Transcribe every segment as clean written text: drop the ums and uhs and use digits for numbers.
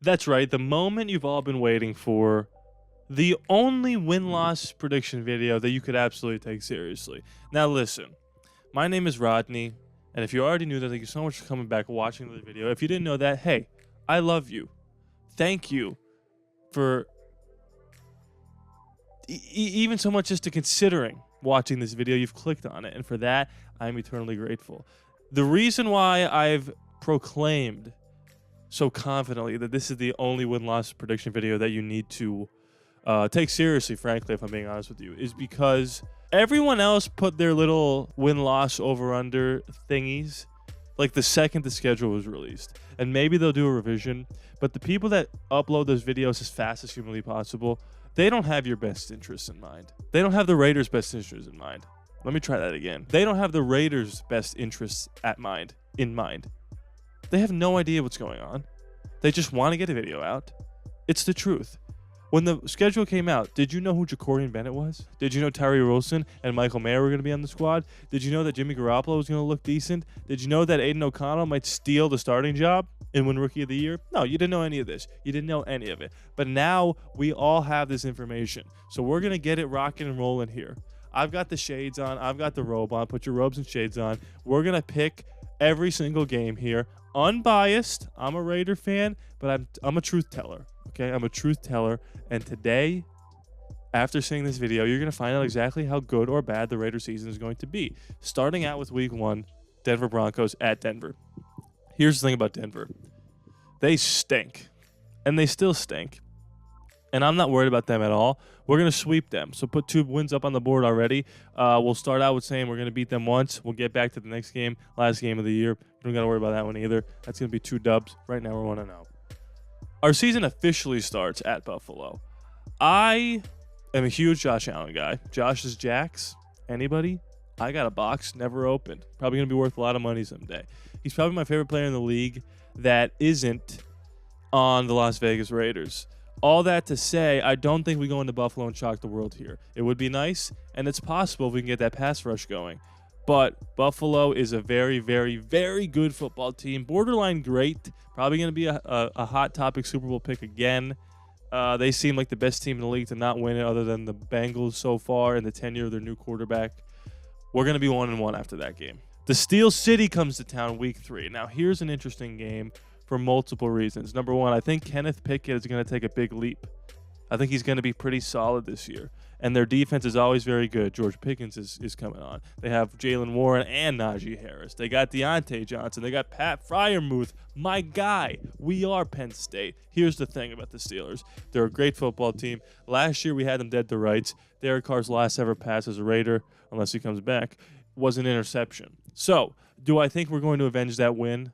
That's right, the moment you've all been waiting for. The only win-loss prediction video that you could absolutely take seriously. Now listen, my name is Rodney, and if you already knew that, thank you so much for coming back and watching the video. If you didn't know that, hey, I love you. Thank you for even so much just to considering watching this video. You've clicked on it, and for that, I'm eternally grateful. The reason why I've proclaimed so confidently that this is the only win-loss prediction video that you need to take seriously, frankly, if I'm being honest with you, is because everyone else put their little win-loss over-under thingies like the second the schedule was released. And maybe they'll do a revision, but the people that upload those videos as fast as humanly possible, they don't have your best interests in mind. They don't have the Raiders' best interests in mind. Let me try that again. They don't have the Raiders' best interests in mind. They have no idea what's going on. They just want to get a video out. It's the truth. When the schedule came out, did you know who Jacorian Bennett was? Did you know Tyree Wilson and Michael Mayer were going to be on the squad? Did you know that Jimmy Garoppolo was going to look decent? Did you know that Aiden O'Connell might steal the starting job and win Rookie of the Year? No, you didn't know any of this. You didn't know any of it. But now we all have this information. So we're going to get it rocking and rolling here. I've got the shades on. I've got the robe on. Put your robes and shades on. We're going to pick every single game here. Unbiased. I'm a Raider fan, but I'm a truth teller. Okay, I'm a truth teller, and today, after seeing this video, you're going to find out exactly how good or bad the Raider season is going to be. Starting out with Week 1, Denver Broncos at Denver. Here's the thing about Denver. They stink, and they still stink, and I'm not worried about them at all. We're going to sweep them, so put 2 wins up on the board already. We'll start out with saying we're going to beat them once. We'll get back to the next game, last game of the year. We don't got to worry about that one either. That's going to be 2 dubs. Right now, we're 1-0. Our season officially starts at Buffalo. I am a huge Josh Allen guy. Josh's Jacks. Anybody? I got a box, never opened. Probably going to be worth a lot of money someday. He's probably my favorite player in the league that isn't on the Las Vegas Raiders. All that to say, I don't think we go into Buffalo and shock the world here. It would be nice, and it's possible if we can get that pass rush going. But Buffalo is a very, very, very good football team. Borderline great. Probably going to be a hot topic Super Bowl pick again. They seem like the best team in the league to not win it other than the Bengals so far in the tenure of their new quarterback. We're going to be 1-1 after that game. The Steel City comes to town Week 3. Now, here's an interesting game for multiple reasons. Number one, I think Kenneth Pickett is going to take a big leap. I think he's going to be pretty solid this year. And their defense is always very good. George Pickens is coming on. They have Jalen Warren and Najee Harris. They got Deontay Johnson. They got Pat Freiermuth. My guy. We are Penn State. Here's the thing about the Steelers. They're a great football team. Last year we had them dead to rights. Derek Carr's last ever pass as a Raider, unless he comes back, was an interception. So, do I think we're going to avenge that win?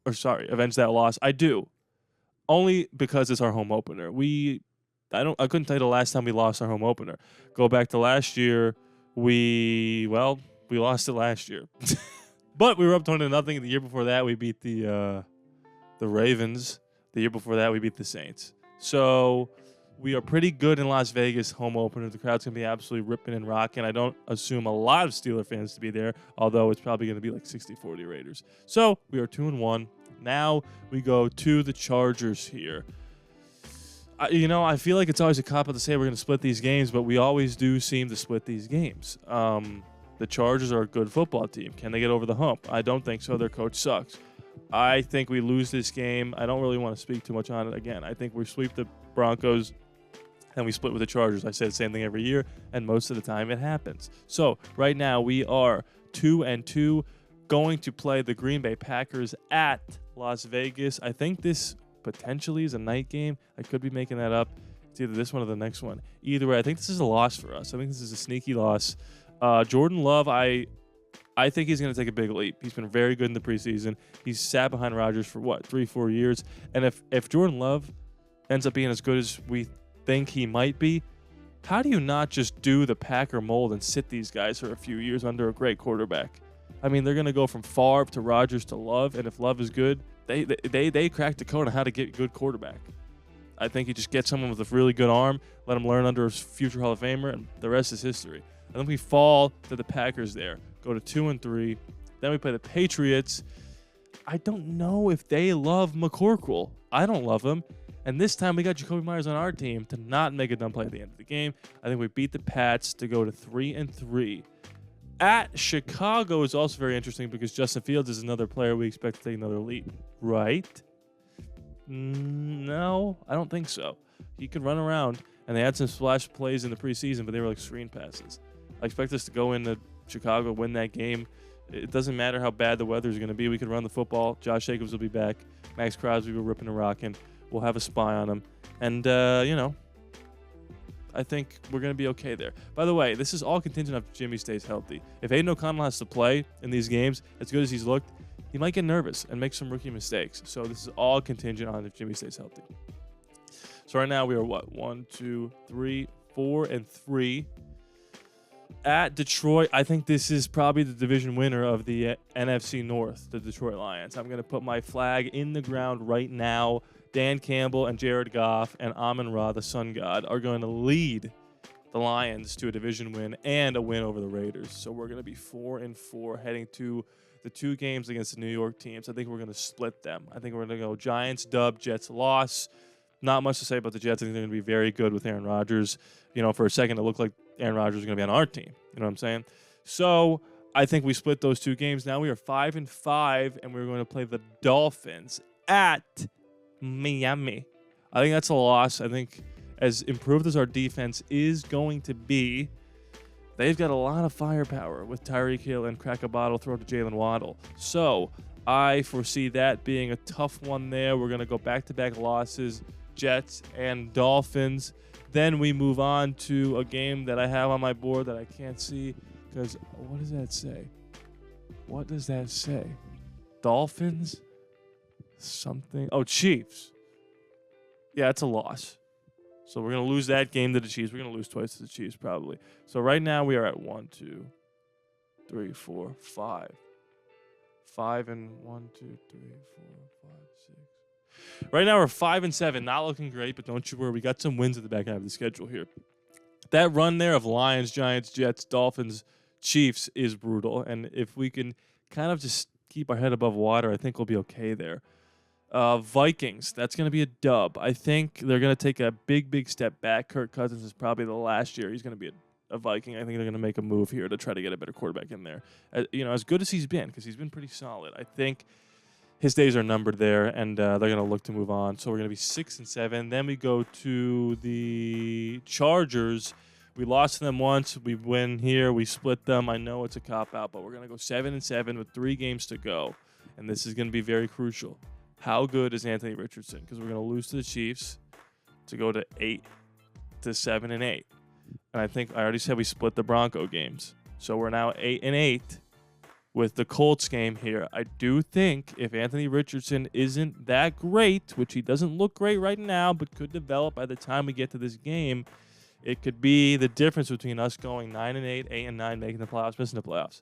Avenge that loss? I do. Only because it's our home opener. I couldn't tell you the last time we lost our home opener. Go back to last year, we lost it last year. But we were up 20-0. The year before that, we beat the Ravens. The year before that, we beat the Saints. So we are pretty good in Las Vegas home opener. The crowd's going to be absolutely ripping and rocking. I don't assume a lot of Steeler fans to be there, although it's probably going to be like 60-40 Raiders. So we are 2-1. Now we go to the Chargers here. I feel like it's always a cop-out to say we're going to split these games, but we always do seem to split these games. The Chargers are a good football team. Can they get over the hump? I don't think so. Their coach sucks. I think we lose this game. I don't really want to speak too much on it again. I think we sweep the Broncos and we split with the Chargers. I say the same thing every year, and most of the time it happens. So right now we are 2-2, going to play the Green Bay Packers at Las Vegas. I think this potentially is a night game. I could be making that up. It's either this one or the next one. Either way, I think this is a loss for us. I think this is a sneaky loss. Jordan Love, I think he's going to take a big leap. He's been very good in the preseason. He's sat behind Rodgers for, 3-4 years? And if Jordan Love ends up being as good as we think he might be, how do you not just do the Packer mold and sit these guys for a few years under a great quarterback? I mean, they're going to go from Favre to Rodgers to Love, and if Love is good, they cracked the code on how to get a good quarterback. I think you just get someone with a really good arm, let him learn under a future Hall of Famer, and the rest is history. And then we fall to the Packers there, go to 2-3. Then we play the Patriots. I don't know if they love McCorkle. I don't love him. And this time we got Jacoby Myers on our team to not make a dumb play at the end of the game. I think we beat the Pats to go to 3-3. At Chicago is also very interesting because Justin Fields is another player we expect to take another lead, right? No, I don't think so. He could run around, and they had some splash plays in the preseason, but they were like screen passes. I expect us to go into Chicago, win that game. It doesn't matter how bad the weather is going to be. We could run the football. Josh Jacobs will be back. Max Crosby will ripping and rocking. We'll have a spy on him. And, I think we're going to be okay there. By the way, this is all contingent if Jimmy stays healthy. If Aiden O'Connell has to play in these games, as good as he's looked, he might get nervous and make some rookie mistakes. So this is all contingent on if Jimmy stays healthy. So right now we are what? 1, 2, 3, 4, and 3. At Detroit, I think this is probably the division winner of the NFC North, the Detroit Lions. I'm going to put my flag in the ground right now. Dan Campbell and Jared Goff and Amon-Ra, the sun god, are going to lead the Lions to a division win and a win over the Raiders. So we're going to be 4-4 heading to the 2 games against the New York teams. I think we're going to split them. I think we're going to go Giants, dub, Jets, loss. Not much to say about the Jets. I think they're going to be very good with Aaron Rodgers. For a second, it looked like Aaron Rodgers was going to be on our team. You know what I'm saying? So I think we split those 2 games. Now we are 5-5, and we're going to play the Dolphins at Miami. I think that's a loss. I think as improved as our defense is going to be, they've got a lot of firepower with Tyreek Hill and crack a bottle throw to Jalen Waddle. So I foresee that being a tough one there. We're going to go back-to-back losses, Jets and Dolphins. Then we move on to a game that I have on my board that I can't see because what does that say? What does that say? Dolphins? Something. Oh, Chiefs. Yeah, it's a loss. So we're going to lose that game to the Chiefs. We're going to lose twice to the Chiefs probably. So right now we are at 1, 2, 3, 4, 5. 5 and 1, 2, 3, 4, 5, 6. Right now we're 5-7. Not looking great, but don't you worry. We got some wins at the back half of the schedule here. That run there of Lions, Giants, Jets, Dolphins, Chiefs is brutal. And if we can kind of just keep our head above water, I think we'll be okay there. Vikings, that's going to be a dub. I think they're going to take a big step back. Kirk Cousins is probably the last year he's going to be a Viking. I think they're going to make a move here to try to get a better quarterback in there. As good as he's been, because he's been pretty solid. I think his days are numbered there, and they're going to look to move on. So we're going to be 6-7. Then we go to the Chargers. We lost to them once. We win here. We split them. I know it's a cop-out, but we're going to go 7-7 with 3 games to go, and this is going to be very crucial. How good is Anthony Richardson? Because we're going to lose to the Chiefs to go to 8-7-8. And I think I already said we split the Bronco games. So we're now 8-8 with the Colts game here. I do think if Anthony Richardson isn't that great, which he doesn't look great right now, but could develop by the time we get to this game, it could be the difference between us going 9-8, 8-9, making the playoffs, missing the playoffs.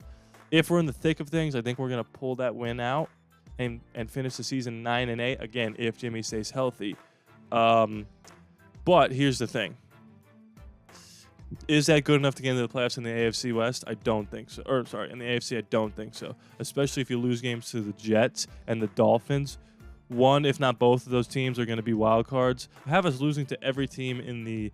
If we're in the thick of things, I think we're going to pull that win out and finish the season 9-8, again, if Jimmy stays healthy. But here's the thing. Is that good enough to get into the playoffs in the AFC West? I don't think so. In the AFC, I don't think so. Especially if you lose games to the Jets and the Dolphins. One, if not both of those teams, are going to be wild cards. I have us losing to every team in the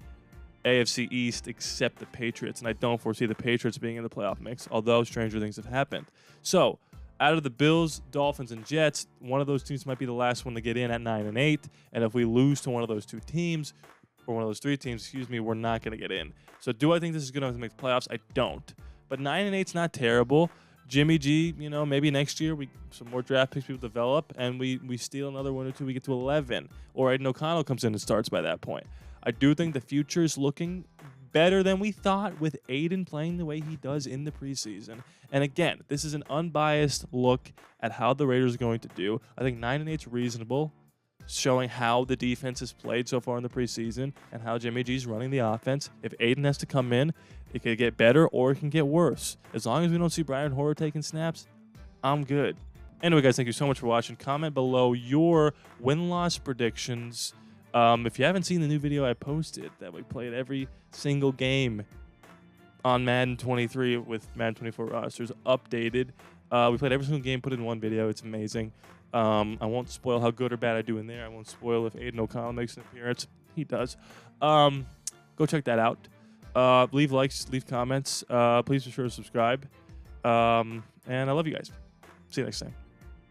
AFC East except the Patriots, and I don't foresee the Patriots being in the playoff mix, although stranger things have happened. So, out of the Bills, Dolphins, and Jets, one of those teams might be the last one to get in at 9-8, and if we lose to one of those 2 teams, or one of those 3 teams, we're not going to get in. So do I think this is good enough to make the playoffs? I don't. But 9-8 is not terrible. Jimmy G, maybe next year some more draft picks people develop, and we steal another 1 or 2, we get to 11. Or Aiden O'Connell comes in and starts by that point. I do think the future is looking better than we thought with Aiden playing the way he does in the preseason. And again, this is an unbiased look at how the Raiders are going to do. I think 9-8 is reasonable, showing how the defense has played so far in the preseason and how Jimmy G's running the offense. If Aiden has to come in, it could get better or it can get worse. As long as we don't see Brian Hoyer taking snaps, I'm good. Anyway, guys, thank you so much for watching. Comment below your win-loss predictions. If you haven't seen the new video I posted that we played every single game on Madden 23 with Madden 24 rosters updated. We played every single game, put it in one video. It's amazing. I won't spoil how good or bad I do in there. I won't spoil if Aiden O'Connell makes an appearance. He does. Go check that out. Leave likes, leave comments. Please be sure to subscribe. And I love you guys. See you next time.